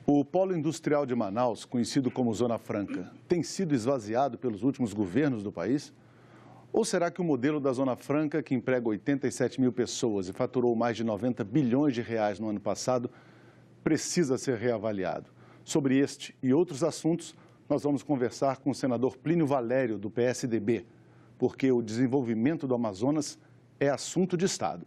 O polo industrial de Manaus, conhecido como Zona Franca, tem sido esvaziado pelos últimos governos do país? Ou será que o modelo da Zona Franca, que emprega 87 mil pessoas e faturou mais de 90 bilhões de reais no ano passado, precisa ser reavaliado? Sobre este e outros assuntos, nós vamos conversar com o senador Plínio Valério, do PSDB, porque o desenvolvimento do Amazonas é assunto de Estado.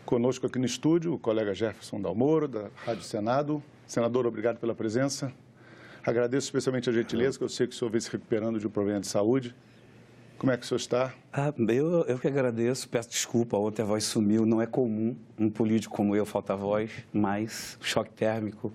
Conosco aqui no estúdio, o colega Jefferson Dalmoro, da Rádio Senado. Senador, obrigado pela presença. Agradeço especialmente a gentileza, que eu sei que o senhor vem se recuperando de um problema de saúde. Como é que o senhor está? Eu que agradeço, peço desculpa, ontem a voz sumiu, não é comum um político como eu faltar voz, mas o choque térmico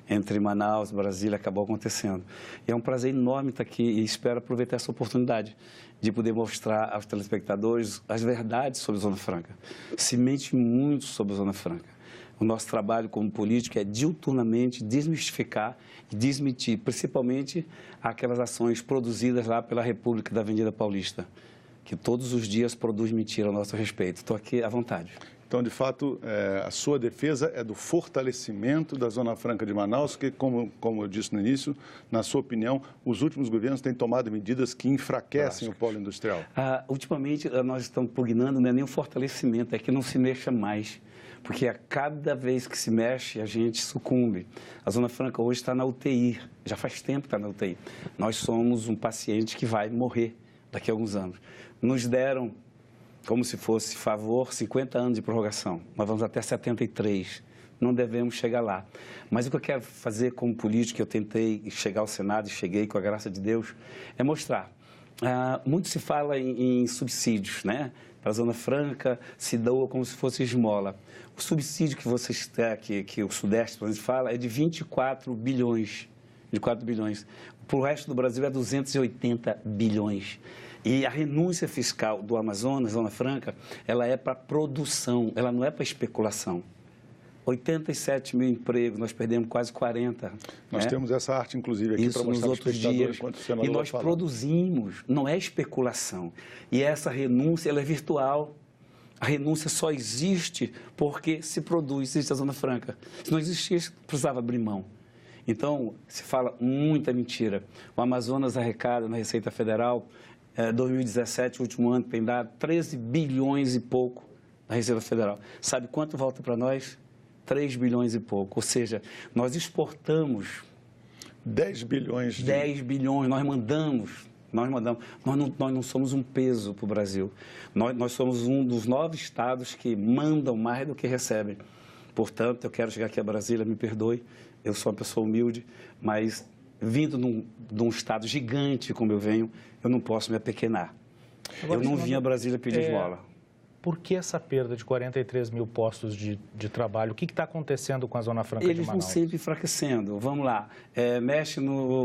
entre Manaus e Brasília acabou acontecendo. E é um prazer enorme estar aqui e espero aproveitar essa oportunidade de poder mostrar aos telespectadores as verdades sobre a Zona Franca. Se mente muito sobre a Zona Franca. O nosso trabalho como político é diuturnamente desmistificar e desmentir, principalmente aquelas ações produzidas lá pela República da Avenida Paulista, que todos os dias produz mentira a nosso respeito. Estou aqui à vontade. Então, de fato, a sua defesa é do fortalecimento da Zona Franca de Manaus, que, como eu disse no início, na sua opinião, os últimos governos têm tomado medidas que enfraquecem o polo industrial. Ultimamente, nós estamos pugnando, não é nem o fortalecimento, é que não se mexa mais. Porque a cada vez que se mexe, a gente sucumbe. A Zona Franca hoje está na UTI, já faz tempo que está na UTI. Nós somos um paciente que vai morrer daqui a alguns anos. Nos deram, como se fosse favor, 50 anos de prorrogação. Nós vamos até 73, não devemos chegar lá. Mas o que eu quero fazer como político, eu tentei chegar ao Senado e cheguei com a graça de Deus, é mostrar. Muito se fala em subsídios, né? Para a Zona Franca se doa como se fosse esmola. O subsídio que vocês têm, que o Sudeste, por exemplo, fala, é de 24 bilhões. 24 bilhões. Para o resto do Brasil é 280 bilhões. E a renúncia fiscal do Amazonas, Zona Franca, ela é para produção, ela não é para especulação. 87 mil empregos, nós perdemos quase 40. Nós temos essa arte, inclusive, aqui para mostrar aos espectadores enquanto o senador e nós produzimos, não é especulação. E essa renúncia, ela é virtual. A renúncia só existe porque se produz, existe a Zona Franca. Se não existisse, precisava abrir mão. Então, se fala muita mentira. O Amazonas arrecada na Receita Federal, 2017, o último ano, tem dado 13 bilhões e pouco na Receita Federal. Sabe quanto volta para nós? 3 bilhões e pouco, ou seja, nós exportamos 10 bilhões. 10 bilhões, nós não somos um peso para o Brasil. Nós somos um dos 9 estados que mandam mais do que recebem. Portanto, eu quero chegar aqui a Brasília, me perdoe, eu sou uma pessoa humilde, mas vindo de um estado gigante como eu venho, eu não posso me apequenar. Agora, eu não vim a Brasília pedir esmola. Por que essa perda de 43 mil postos de trabalho? O que está acontecendo com a Zona Franca de Manaus? Eles vão sempre enfraquecendo. Vamos lá.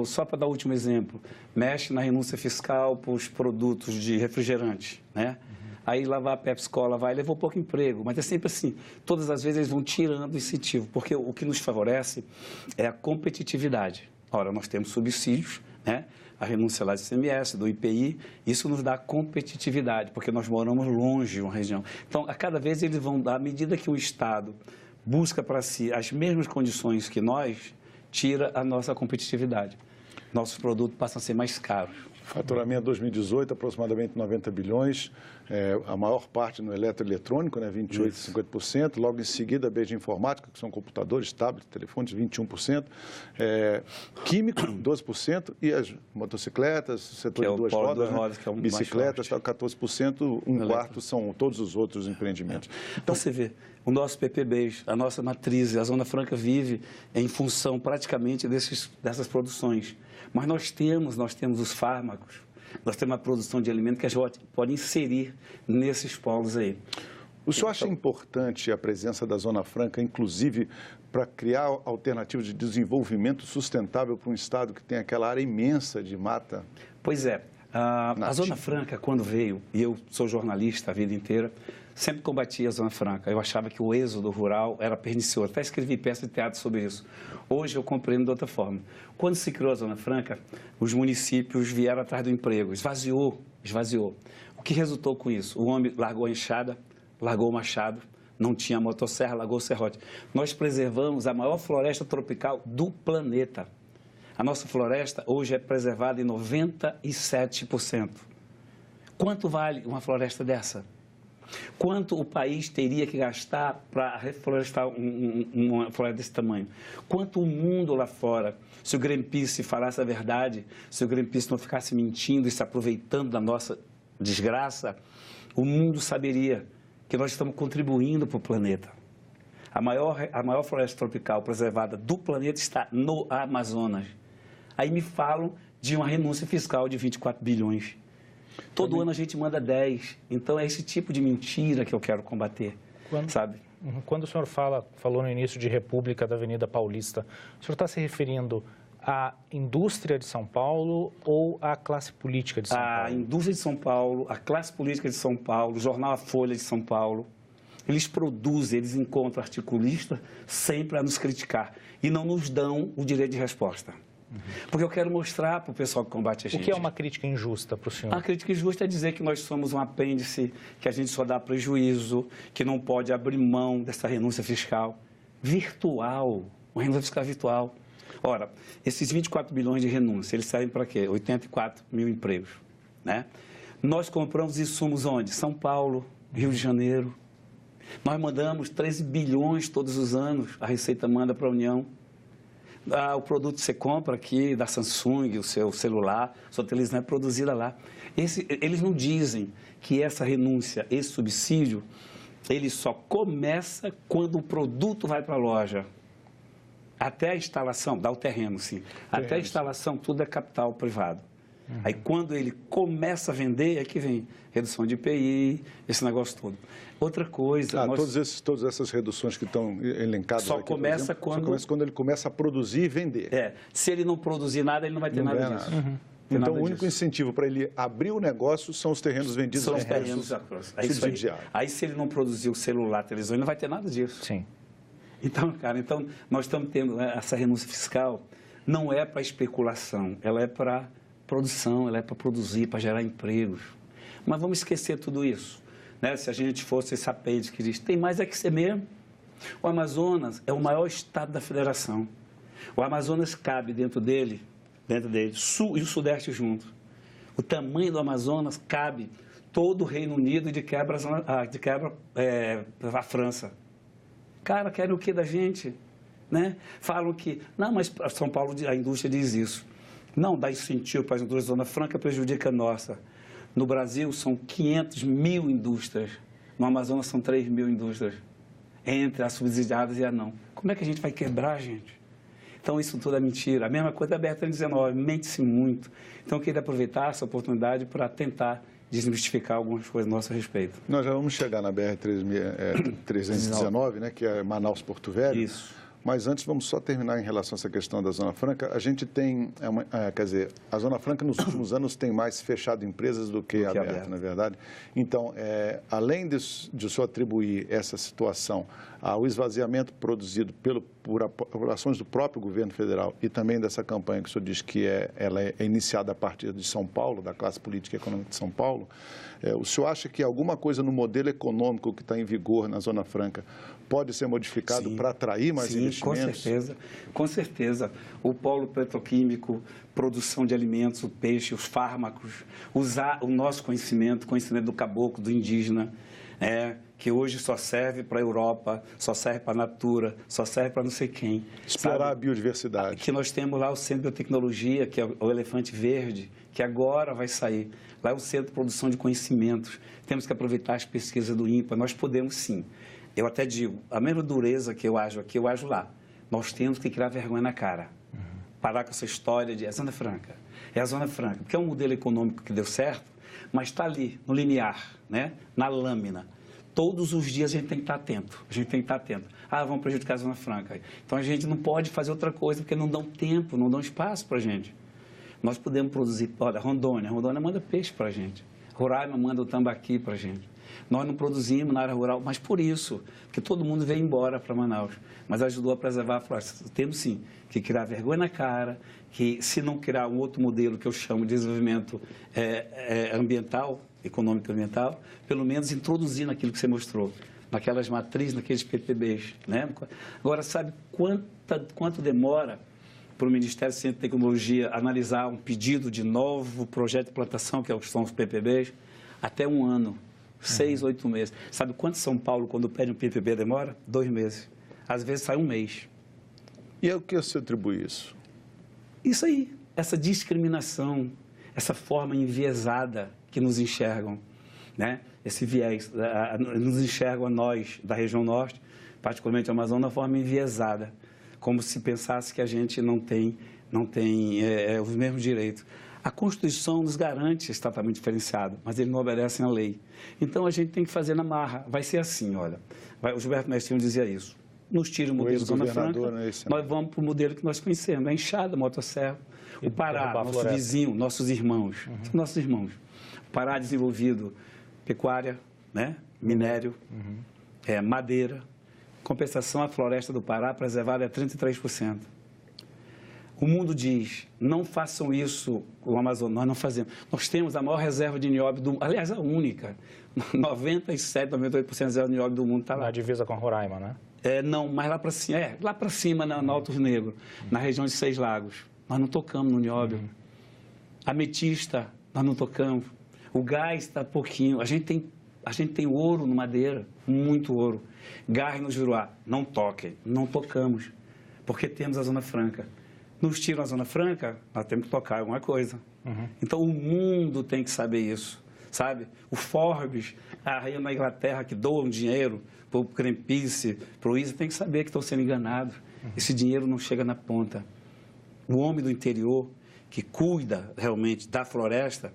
Só para dar o último exemplo, mexe na renúncia fiscal para os produtos de refrigerante, né? Aí lá vai a Pepsi Cola, levou pouco emprego, mas é sempre assim. Todas as vezes eles vão tirando o incentivo, porque o que nos favorece é a competitividade. Ora, nós temos subsídios, né? A renúncia lá do ICMS, do IPI, isso nos dá competitividade, porque nós moramos longe de uma região. Então, a cada vez eles vão dar, à medida que o Estado busca para si as mesmas condições que nós, tira a nossa competitividade. Nossos produtos passam a ser mais caros. Faturamento 2018, aproximadamente 90 bilhões, a maior parte no eletroeletrônico, né, 28% a 50%, logo em seguida a BG Informática, que são computadores, tablets, telefones, 21%, químico, 12%, e as motocicletas, setor de duas rodas, que é um bicicletas, 14%, um quarto são todos os outros empreendimentos. Então, você vê, o nosso PPB, a nossa matriz, a Zona Franca vive em função praticamente dessas produções. Mas nós temos os fármacos, nós temos a produção de alimentos que a gente pode inserir nesses polos aí. O senhor acha importante a presença da Zona Franca, inclusive, para criar alternativas de desenvolvimento sustentável para um estado que tem aquela área imensa de mata? Pois é. A Zona Franca, quando veio, e eu sou jornalista a vida inteira, sempre combati a Zona Franca. Eu achava que o êxodo rural era pernicioso. Até escrevi peça de teatro sobre isso. Hoje eu compreendo de outra forma. Quando se criou a Zona Franca, os municípios vieram atrás do emprego. Esvaziou. O que resultou com isso? O homem largou a enxada, largou o machado, não tinha motosserra, largou o serrote. Nós preservamos a maior floresta tropical do planeta. A nossa floresta hoje é preservada em 97%. Quanto vale uma floresta dessa? Quanto o país teria que gastar para reflorestar uma floresta desse tamanho? Quanto o mundo lá fora, se o Greenpeace falasse a verdade, se o Greenpeace não ficasse mentindo e se aproveitando da nossa desgraça, o mundo saberia que nós estamos contribuindo para o planeta. A maior floresta tropical preservada do planeta está no Amazonas. Aí me falam de uma renúncia fiscal de 24 bilhões. Todo ano a gente manda 10. Então, é esse tipo de mentira que eu quero combater, sabe? Quando o senhor falou no início de República da Avenida Paulista, o senhor está se referindo à indústria de São Paulo ou à classe política de São Paulo? A indústria de São Paulo, a classe política de São Paulo, o jornal A Folha de São Paulo. Eles produzem, eles encontram articulistas sempre a nos criticar e não nos dão o direito de resposta. Porque eu quero mostrar para o pessoal que combate a gente. O que é uma crítica injusta para o senhor? A crítica injusta é dizer que nós somos um apêndice, que a gente só dá prejuízo, que não pode abrir mão dessa renúncia fiscal virtual, uma renúncia fiscal virtual. Ora, esses 24 bilhões de renúncia, eles servem para quê? 84 mil empregos, né? Nós compramos insumos onde? São Paulo, Rio de Janeiro. Nós mandamos 13 bilhões todos os anos, a Receita manda para a União. O produto que você compra aqui da Samsung, o seu celular, sua televisão é produzida lá. Eles não dizem que essa renúncia, esse subsídio, ele só começa quando o produto vai para a loja. Até a instalação, dá o terreno, sim. Até a instalação, tudo é capital privado. Aí, quando ele começa a vender, é que vem redução de IPI, esse negócio todo. Outra coisa... Todas essas reduções que estão elencadas só aqui, começa exemplo, quando... Só começa quando ele começa a produzir e vender. Se ele não produzir nada, ele não vai ter nada disso. Então, o único incentivo para ele abrir o negócio são os terrenos vendidos são aos os terrenos subsidiários. Aí, se ele não produzir o celular, a televisão, ele não vai ter nada disso. Sim. Então, nós estamos tendo essa renúncia fiscal, não é para especulação, ela é para produção, ela é para produzir, para gerar empregos. Mas vamos esquecer tudo isso, né? Se a gente fosse esse apêndice que diz, tem mais é que ser mesmo. O Amazonas é o maior estado da federação. O Amazonas cabe dentro dele, sul e o sudeste junto. O tamanho do Amazonas cabe todo o Reino Unido e de quebra a França. Cara, querem o que da gente? Né? Falam que, não, mas São Paulo, a indústria diz isso. Não dá incentivo para as indústrias da Zona Franca, prejudica a nossa. No Brasil, são 500 mil indústrias. No Amazonas, são 3 mil indústrias. Entre as subsidiadas e a não. Como é que a gente vai quebrar, gente? Então, isso tudo é mentira. A mesma coisa da BR-319, mente-se muito. Então, eu queria aproveitar essa oportunidade para tentar desmistificar algumas coisas a nosso respeito. Nós já vamos chegar na BR-319, né, que é Manaus-Porto Velho. Isso. Mas antes, vamos só terminar em relação a essa questão da Zona Franca. A gente tem, a Zona Franca nos últimos anos tem mais fechado empresas do que aberto, na verdade. Então, além de o senhor atribuir essa situação ao esvaziamento produzido por ações do próprio governo federal e também dessa campanha que o senhor diz que ela é iniciada a partir de São Paulo, da classe política e econômica de São Paulo, o senhor acha que alguma coisa no modelo econômico que está em vigor na Zona Franca pode ser modificado para atrair mais investimentos? Com certeza. O polo petroquímico, produção de alimentos, o peixe, os fármacos, usar o nosso conhecimento do caboclo, do indígena, que hoje só serve para a Europa, só serve para a Natura, só serve para não sei quem. Explorar a biodiversidade. Que nós temos lá o Centro de Biotecnologia, que é o Elefante Verde, que agora vai sair. Lá é o Centro de Produção de Conhecimentos. Temos que aproveitar as pesquisas do INPA. Nós podemos, sim. Eu até digo, a mesma dureza que eu ajo aqui, eu ajo lá. Nós temos que criar vergonha na cara. Parar com essa história de é a Zona Franca. É a Zona Franca, porque é um modelo econômico que deu certo, mas está ali, no limiar, né? Na lâmina. Todos os dias a gente tem que estar atento. Vamos prejudicar a Zona Franca. Então, a gente não pode fazer outra coisa, porque não dão tempo, não dão espaço para a gente. Nós podemos produzir, olha, Rondônia manda peixe para a gente. Roraima manda o tambaqui para a gente. Nós não produzimos na área rural, mas por isso, porque todo mundo veio embora para Manaus, mas ajudou a preservar a floresta. Temos sim que criar vergonha na cara, que se não criar um outro modelo que eu chamo de desenvolvimento ambiental, econômico ambiental, pelo menos introduzir naquilo que você mostrou, naquelas matrizes, naqueles PPBs. Né? Agora, sabe quanto demora para o Ministério da Ciência e Tecnologia analisar um pedido de novo projeto de plantação, que são os PPBs? Até 1 ano, 6, 8 meses. Sabe quanto São Paulo, quando pede um PPB, demora? 2 meses. Às vezes sai 1 mês. E a que você atribui isso? Isso aí, essa discriminação, essa forma enviesada que nos enxergam, né? Esse viés, nos enxergam a nós da região norte, particularmente a Amazônia, de uma forma enviesada, como se pensasse que a gente não tem os mesmos direitos. A Constituição nos garante esse tratamento diferenciado, mas eles não obedecem à lei. Então, a gente tem que fazer na marra. Vai ser assim, olha, o Gilberto Mestinho dizia isso. Nos tira o modelo Zona Franca, nós vamos para o modelo que nós conhecemos, a enxada, a motosserra. O Pará, nosso vizinho, nossos irmãos, nossos irmãos. O Pará desenvolvido pecuária, né? Minério, madeira. Compensação, a floresta do Pará preservada é 33%. O mundo diz, não façam isso com o Amazonas, nós não fazemos. Nós temos a maior reserva de nióbio do mundo, aliás, a única. 97%, 98% da reserva de nióbio do mundo está lá. Na divisa com Roraima, né? Não, mas lá para cima, na Altos Negros, na região de 6 Lagos. Nós não tocamos no nióbio. Ametista, nós não tocamos. O gás está pouquinho. A gente tem ouro no Madeira, muito ouro. Gás no Juruá, não toquem, não tocamos, porque temos a Zona Franca. Nos tiram a Zona Franca, nós temos que tocar alguma coisa. Então, o mundo tem que saber isso, sabe? O Forbes, a rainha na Inglaterra que doam dinheiro para o Greenpeace, para o ISA, tem que saber que estão sendo enganados. Esse dinheiro não chega na ponta. O homem do interior, que cuida realmente da floresta,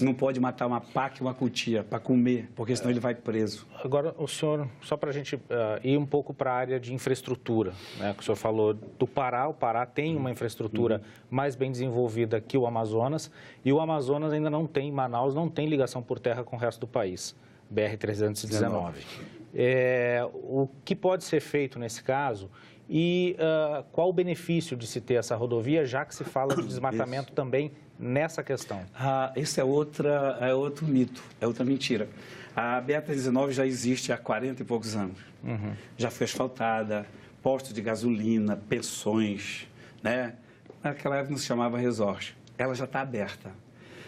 não pode matar uma paca e uma cutia para comer, porque senão ele vai preso. Agora, o senhor, só para a gente ir um pouco para a área de infraestrutura, né? Que o senhor falou do Pará, o Pará tem uma infraestrutura mais bem desenvolvida que o Amazonas, e o Amazonas ainda não tem, Manaus não tem ligação por terra com o resto do país, BR-319. O que pode ser feito nesse caso e qual o benefício de se ter essa rodovia, já que se fala de desmatamento também nessa questão? Esse é outro mito, é outra mentira. A BR-319 já existe há 40 e poucos anos. Já foi asfaltada, postos de gasolina, pensões, né? Naquela época não se chamava resort. Ela já está aberta.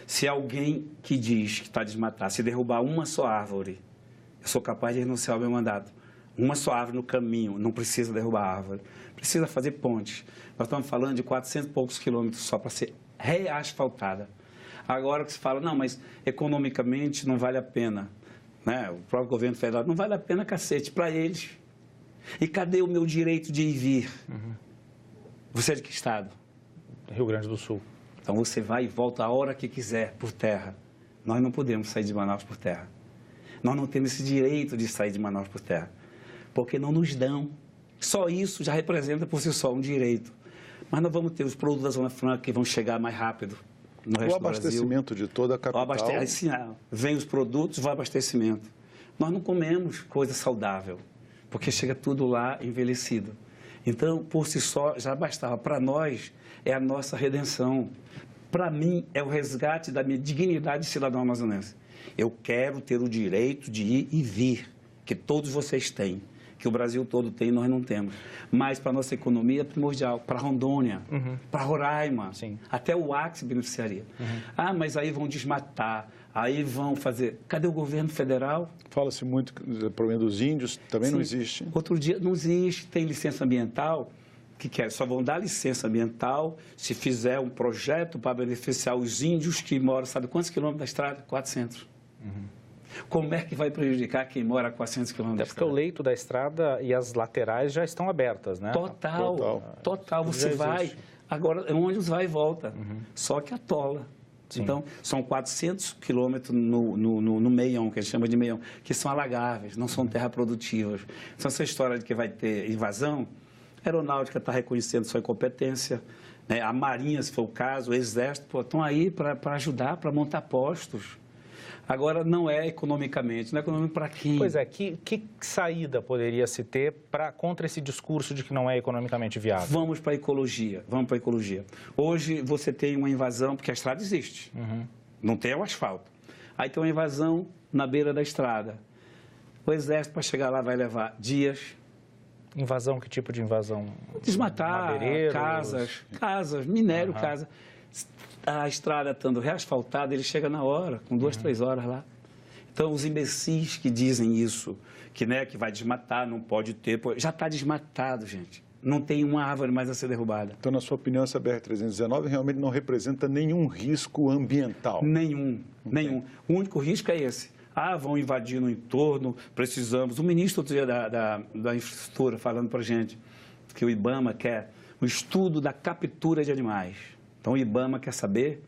Se alguém que diz que está desmatar, se derrubar uma só árvore, eu sou capaz de renunciar ao meu mandato. Uma só árvore no caminho, não precisa derrubar a árvore. Precisa fazer pontes. Nós estamos falando de 400 e poucos quilômetros só para ser reasfaltada. Agora que se fala, não, mas economicamente não vale a pena. Né? O próprio governo federal, não vale a pena, cacete, para eles. E cadê o meu direito de ir e vir? Você é de que estado? Rio Grande do Sul. Então você vai e volta a hora que quiser, por terra. Nós não podemos sair de Manaus por terra. Nós não temos esse direito de sair de Manaus por terra, porque não nos dão. Só isso já representa por si só um direito. Mas nós vamos ter os produtos da Zona Franca que vão chegar mais rápido no resto do Brasil. O abastecimento de toda a capital. Assim, vem os produtos, vai o abastecimento. Nós não comemos coisa saudável, porque chega tudo lá envelhecido. Então, por si só, já bastava. Para nós, é a nossa redenção. Para mim, é o resgate da minha dignidade de cidadão amazonense. Eu quero ter o direito de ir e vir, que todos vocês têm, que o Brasil todo tem e nós não temos. Mas para a nossa economia é primordial, para Rondônia, para Roraima, até o Acre se beneficiaria. Mas aí vão desmatar, aí vão fazer... Cadê o governo federal? Fala-se muito do problema dos índios, também não existe. Outro dia, não existe, tem licença ambiental, só vão dar licença ambiental se fizer um projeto para beneficiar os índios que moram, sabe quantos quilômetros da estrada? 400. Como é que vai prejudicar quem mora a 400 quilômetros da estrada? Porque o leito da estrada e as laterais já estão abertas, né? Total. Você vai, agora é onde vai e volta, só que atola. Então, são 400 quilômetros no meião, que a gente chama de meião, que são alagáveis, não são terra produtivas. Então, essa história de que vai ter invasão, a aeronáutica está reconhecendo sua incompetência, né? A Marinha, se for o caso, o Exército, pô, estão aí para ajudar, para montar postos. Agora, não é economicamente, não é econômico para quem? Pois é, que saída poderia se ter contra esse discurso de que não é economicamente viável? Vamos para a ecologia, vamos para a ecologia. Hoje você tem uma invasão, porque a estrada existe, não tem o asfalto. Aí tem uma invasão na beira da estrada. O Exército, para chegar lá, vai levar dias. Invasão, que tipo de invasão? Desmatar casas, minério, casa. A estrada estando reasfaltada, ele chega na hora, com 2, 3 horas lá. Então, os imbecis que dizem isso, que vai desmatar, não pode ter, já está desmatado, gente. Não tem uma árvore mais a ser derrubada. Então, na sua opinião, essa BR-319 realmente não representa nenhum risco ambiental? Nenhum. O único risco é esse. Vão invadir no entorno, precisamos. O ministro outro dia da infraestrutura falando para a gente que o IBAMA quer um estudo da captura de animais. Então, o IBAMA quer saber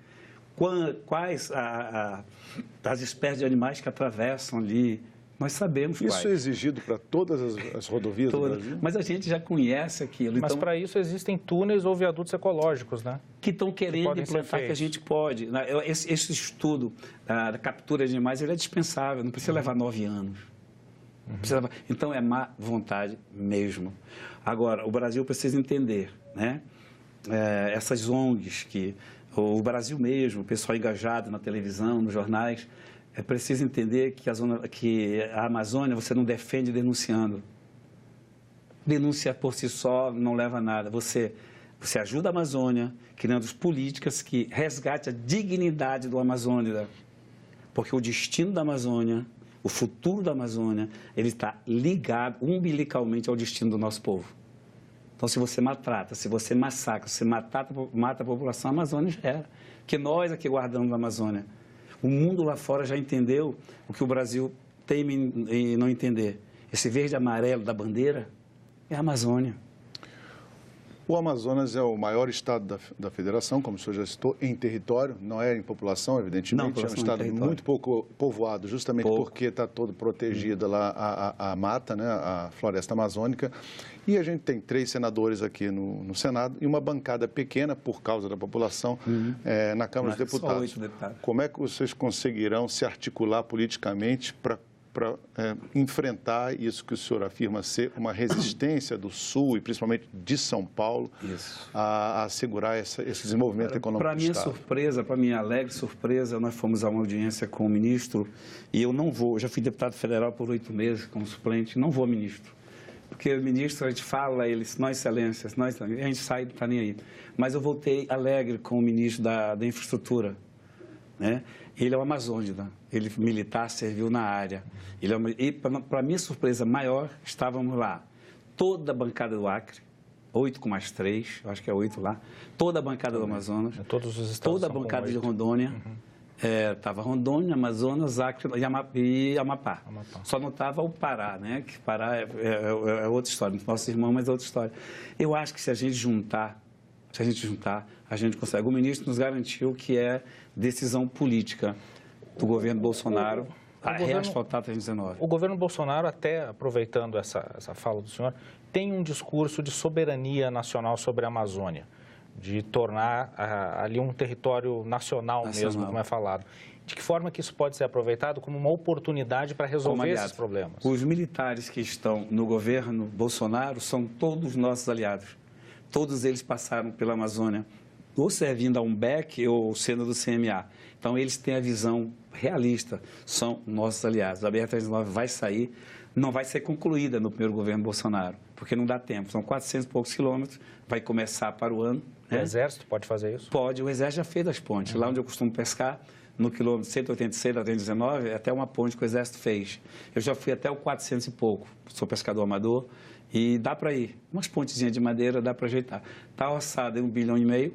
quais as espécies de animais que atravessam ali. Nós sabemos quais. Isso é exigido para todas as rodovias do Brasil? Mas a gente já conhece aquilo. Mas para isso existem túneis ou viadutos ecológicos, né? Que estão querendo implantar, que a gente pode. Esse estudo da captura de animais, ele é dispensável, não precisa levar 9 anos. Então, é má vontade mesmo. Agora, o Brasil precisa entender, né? Essas ONGs, o Brasil mesmo, o pessoal engajado na televisão, nos jornais, é preciso entender que a Amazônia você não defende denunciando. Denúncia por si só não leva a nada. Você ajuda a Amazônia, criando políticas que resgatem a dignidade do Amazônia. Porque o destino da Amazônia, o futuro da Amazônia, ele está ligado umbilicalmente ao destino do nosso povo. Então, se você maltrata, se você massacra, se mata a população, a Amazônia já era. Que nós aqui guardamos a Amazônia. O mundo lá fora já entendeu o que o Brasil teme em não entender. Esse verde e amarelo da bandeira é a Amazônia. O Amazonas é o maior estado da federação, como o senhor já citou, em território, não é em população, evidentemente. É um estado muito pouco povoado, justamente porque está todo protegido lá a mata, né, a floresta amazônica. E a gente tem 3 senadores aqui no Senado e uma bancada pequena, por causa da população, na Câmara dos Deputados. Só 8 deputados. Como é que vocês conseguirão se articular politicamente para enfrentar isso que o senhor afirma ser uma resistência do Sul e principalmente de São Paulo a assegurar esse desenvolvimento econômico do Estado? Para minha alegre surpresa, nós fomos a uma audiência com o ministro e eu não vou, já fui deputado federal por 8 meses como suplente, não vou, ministro. Porque o ministro, a gente fala, nós excelências, a gente sai, não está nem aí. Mas eu voltei alegre com o ministro da infraestrutura, né? Ele é um amazônida, ele militar, serviu na área. E, para minha surpresa maior, estávamos lá, toda a bancada do Acre, 8 com mais 3, eu acho que é 8 lá, toda a bancada do Amazonas, todos os estados toda a bancada de Rondônia, estava Rondônia, Amazonas, Acre e Amapá. Só não estava o Pará, né? Que Pará é outra história, nosso irmão, mas é outra história. Eu acho que se a gente juntar, a gente consegue. O ministro nos garantiu que é decisão política do governo Bolsonaro reasfaltar a 319. O governo Bolsonaro, até aproveitando essa fala do senhor, tem um discurso de soberania nacional sobre a Amazônia, de tornar ali um território nacional mesmo, como é falado. De que forma que isso pode ser aproveitado como uma oportunidade para resolver esses problemas? Os militares que estão no governo Bolsonaro são todos nossos aliados. Todos eles passaram pela Amazônia, ou servindo a UNBEC ou sendo do CMA. Então, eles têm a visão realista, são nossos aliados. A BR-319 vai sair, não vai ser concluída no primeiro governo Bolsonaro, porque não dá tempo. São 400 e poucos quilômetros, vai começar para o ano. O Exército pode fazer isso? Pode, o Exército já fez as pontes. Lá onde eu costumo pescar, no quilômetro 186 da 319, até uma ponte que o Exército fez. Eu já fui até o 400 e pouco, sou pescador amador, e dá para ir. Umas pontezinhas de madeira dá para ajeitar. Está orçado em 1,5 bilhão.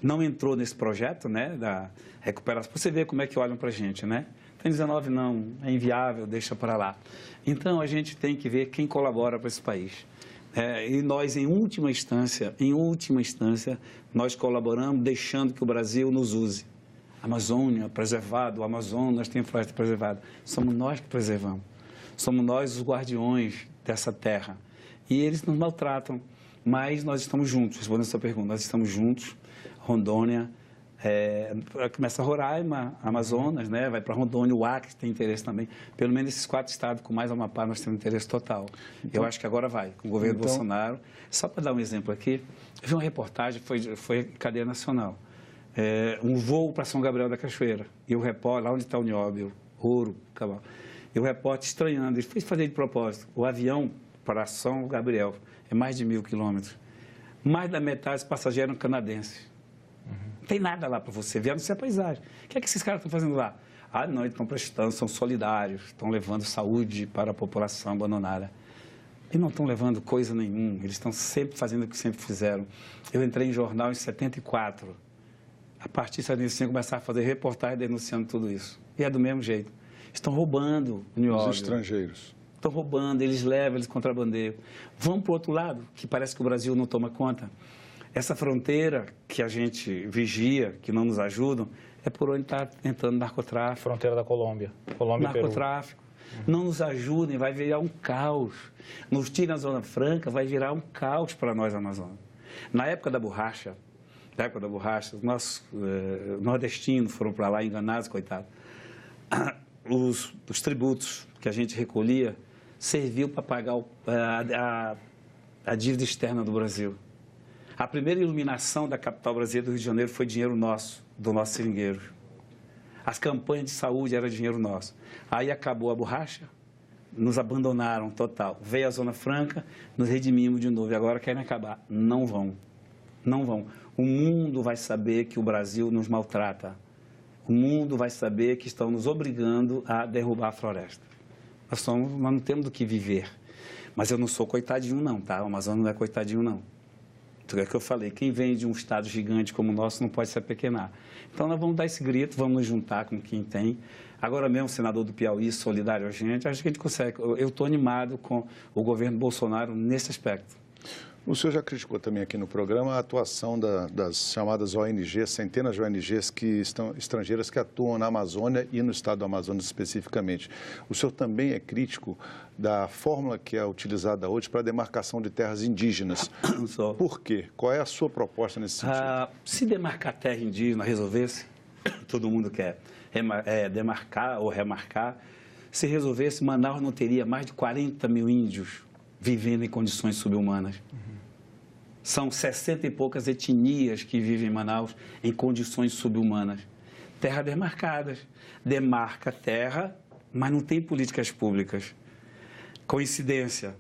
Não entrou nesse projeto, né, da recuperação. Você vê como é que olham para a gente, né? Tem 19 não, é inviável, deixa para lá. Então, a gente tem que ver quem colabora para esse país. E nós, em última instância, nós colaboramos deixando que o Brasil nos use. Amazônia preservado, o Amazonas tem floresta preservada. Somos nós que preservamos. Somos nós os guardiões dessa terra. E eles nos maltratam, mas nós estamos juntos, respondendo a sua pergunta, nós estamos juntos Rondônia, começa Roraima, Amazonas, né? Vai para Rondônia, o Acre tem interesse também. Pelo menos esses 4 estados, com mais Amapá, nós temos interesse total. Eu acho que agora vai, com o governo Bolsonaro. Só para dar um exemplo aqui, eu vi uma reportagem, foi em cadeia nacional. Um voo para São Gabriel da Cachoeira. E o repórter, lá onde está o Nióbio, Ouro, Cabal. E o repórter estranhando, ele foi fazer de propósito. O avião para São Gabriel é mais de 1.000 quilômetros. Mais da metade dos passageiros eram canadenses. Não tem nada lá para você ver, a não ser a paisagem. O que é que esses caras estão fazendo lá? Ah, não, eles estão prestando, são solidários, estão levando saúde para a população abandonada. E não estão levando coisa nenhuma, eles estão sempre fazendo o que sempre fizeram. Eu entrei em jornal em 74. A partir de 75, começaram a fazer reportagem denunciando tudo isso. E é do mesmo jeito. Estão roubando o nióbio. Os estrangeiros. Estão roubando, eles levam, eles contrabandeiam. Vamos para o outro lado, que parece que o Brasil não toma conta. Essa fronteira que a gente vigia, que não nos ajudam, é por onde está entrando narcotráfico. Fronteira da Colômbia. Colômbia e Peru. Narcotráfico. Não nos ajudem, vai virar um caos. Nos tirem a Zona Franca, vai virar um caos para nós, Amazonas. Na época da borracha, os nossos nordestinos foram para lá enganados, coitados. Os tributos que a gente recolhia serviu para pagar a dívida externa do Brasil. A primeira iluminação da capital brasileira do Rio de Janeiro foi dinheiro nosso, do nosso seringueiro. As campanhas de saúde eram dinheiro nosso. Aí acabou a borracha, nos abandonaram total. Veio a Zona Franca, nos redimimos de novo. E agora querem acabar. Não vão. Não vão. O mundo vai saber que o Brasil nos maltrata. O mundo vai saber que estão nos obrigando a derrubar a floresta. Nós não temos do que viver. Mas eu não sou coitadinho não, tá? O Amazonas não é coitadinho não. É que eu falei, quem vem de um estado gigante como o nosso não pode se apequenar. Então nós vamos dar esse grito, vamos nos juntar com quem tem. Agora mesmo o senador do Piauí, solidário a gente, acho que a gente consegue. Eu estou animado com o governo Bolsonaro nesse aspecto. O senhor já criticou também aqui no programa a atuação das chamadas ONGs, centenas de ONGs estrangeiras que atuam na Amazônia e no estado do Amazonas especificamente. O senhor também é crítico da fórmula que é utilizada hoje para a demarcação de terras indígenas. Por quê? Qual é a sua proposta nesse sentido? Se demarcar terra indígena resolvesse, todo mundo quer demarcar ou remarcar, se resolvesse, Manaus não teria mais de 40 mil índios vivendo em condições subhumanas. São 60 e poucas etnias que vivem em Manaus em condições subhumanas. Terras demarcadas. Demarca terra, mas não tem políticas públicas. Coincidência,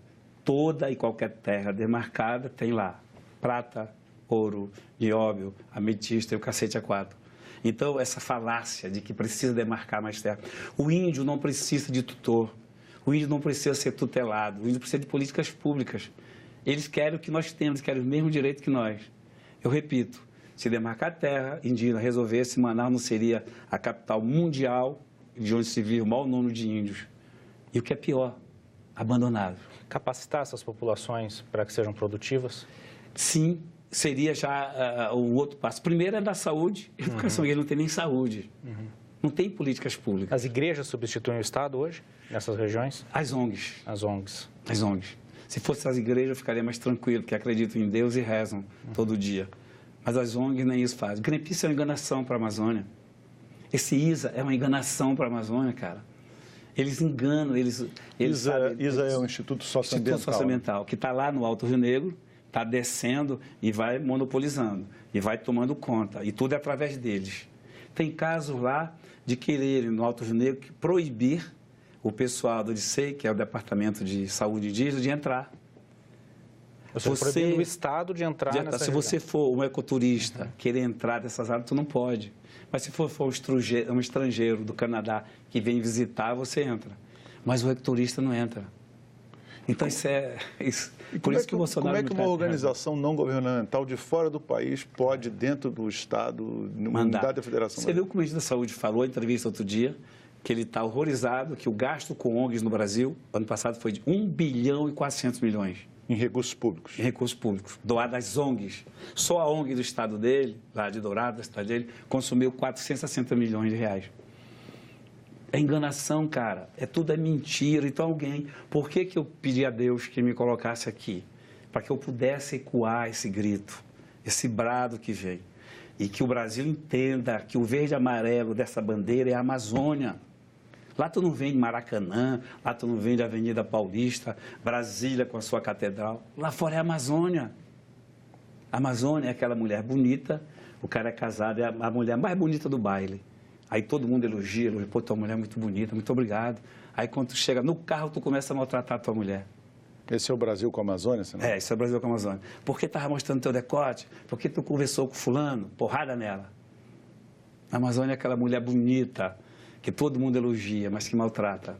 toda e qualquer terra demarcada tem lá prata, ouro, nióbio, ametista e o cacete A4. Então, essa falácia de que precisa demarcar mais terra. O índio não precisa de tutor. O índio não precisa ser tutelado. O índio precisa de políticas públicas. Eles querem o que nós temos, querem o mesmo direito que nós. Eu repito, se demarcar a terra indígena resolvesse, Manaus não seria a capital mundial de onde se vive o maior número de índios. E o que é pior, abandonados. Capacitar essas populações para que sejam produtivas? Sim, seria já o outro passo. Primeiro é da saúde, educação. Ele não tem nem saúde. Não tem políticas públicas. As igrejas substituem o Estado hoje, nessas regiões? As ONGs. As ONGs. As ONGs. Se fosse as igrejas, eu ficaria mais tranquilo, porque acreditam em Deus e rezam todo dia. Mas as ONGs nem isso fazem. O Greenpeace é uma enganação para a Amazônia. Esse ISA é uma enganação para a Amazônia, cara. Eles enganam, eles ISA é o Instituto Socioambiental. Instituto Socioambiental, que está lá no Alto Rio Negro, está descendo e vai monopolizando, e vai tomando conta, e tudo é através deles. Tem casos lá de quererem, no Alto Rio Negro, proibir o pessoal do DICEI, que é o Departamento de Saúde Indígena, de entrar. Proibindo o Estado de entrar nessa Se região. você for um ecoturista, querer entrar nessas áreas, tu não pode. Mas se for um estrangeiro do Canadá que vem visitar, você entra. Mas o ecoturista não entra. Então, isso é... Por isso que o Bolsonaro... Como é que uma organização não governamental de fora do país pode, dentro do Estado, unidade da Federação? Você viu o que o ministro da Saúde falou em entrevista outro dia, que ele está horrorizado, que o gasto com ONGs no Brasil, ano passado, foi de 1 bilhão e 400 milhões. Em recursos públicos? Em recursos públicos, doados às ONGs. Só a ONG do estado dele, lá de Dourado, da cidade dele, consumiu 460 milhões de reais. É enganação, cara. Tudo é mentira. Então, por que eu pedi a Deus que me colocasse aqui? Para que eu pudesse ecoar esse grito, esse brado que veio. e que o Brasil entenda que o verde e amarelo dessa bandeira é a Amazônia. Lá tu não vende Maracanã, lá tu não vende Avenida Paulista, Brasília com a sua catedral. Lá fora é a Amazônia. A Amazônia é aquela mulher bonita, o cara é casado, é a mulher mais bonita do baile. Aí todo mundo elogia, pô, tua mulher é muito bonita, muito obrigado. Aí quando tu chega no carro, tu começa a maltratar a tua mulher. Esse é o Brasil com a Amazônia, senador? É, isso é o Brasil com a Amazônia. Por que estava mostrando teu decote? Por que tu conversou com fulano? Porrada nela. A Amazônia é aquela mulher bonita, que todo mundo elogia, mas que maltrata.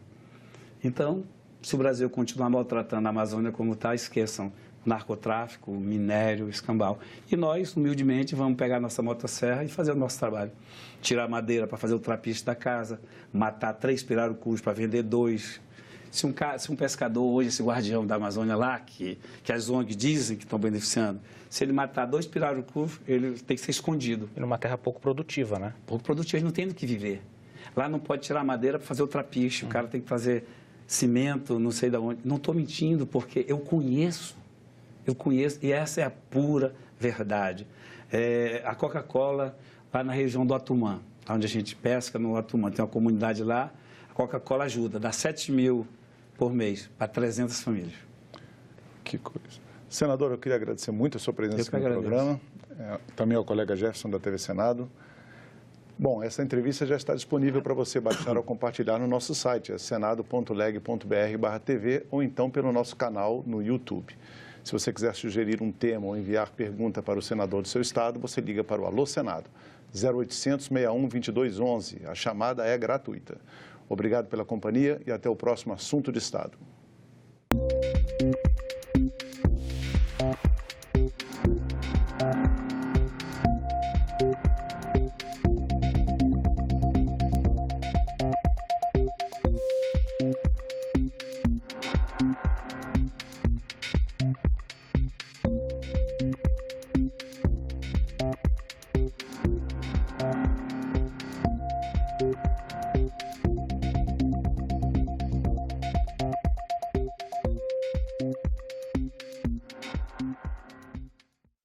Então, se o Brasil continuar maltratando a Amazônia como está, esqueçam. Narcotráfico, minério, escambau. E nós, humildemente, vamos pegar a nossa motosserra e fazer o nosso trabalho. Tirar madeira para fazer o trapiche da casa, matar 3 pirarucus para vender 2. Se um pescador hoje, esse guardião da Amazônia lá, que as ONGs dizem que estão beneficiando, se ele matar 2 pirarucus, ele tem que ser escondido. E numa terra pouco produtiva, né? Pouco produtivo, ele não tem do que viver. Lá não pode tirar madeira para fazer o trapiche, o cara tem que fazer cimento, não sei de onde. Não estou mentindo, porque eu conheço, e essa é a pura verdade. A Coca-Cola, lá na região do Atumã, onde a gente pesca no Atumã, tem uma comunidade lá, a Coca-Cola ajuda, dá 7 mil por mês para 300 famílias. Que coisa. Senador, eu queria agradecer muito a sua presença no programa, também ao colega Jefferson da TV Senado. Bom, essa entrevista já está disponível para você baixar ou compartilhar no nosso site, senado.leg.br/TV, ou então pelo nosso canal no YouTube. Se você quiser sugerir um tema ou enviar pergunta para o senador do seu estado, você liga para o Alô Senado, 0800 61 2211. A chamada é gratuita. Obrigado pela companhia e até o próximo Assunto de Estado.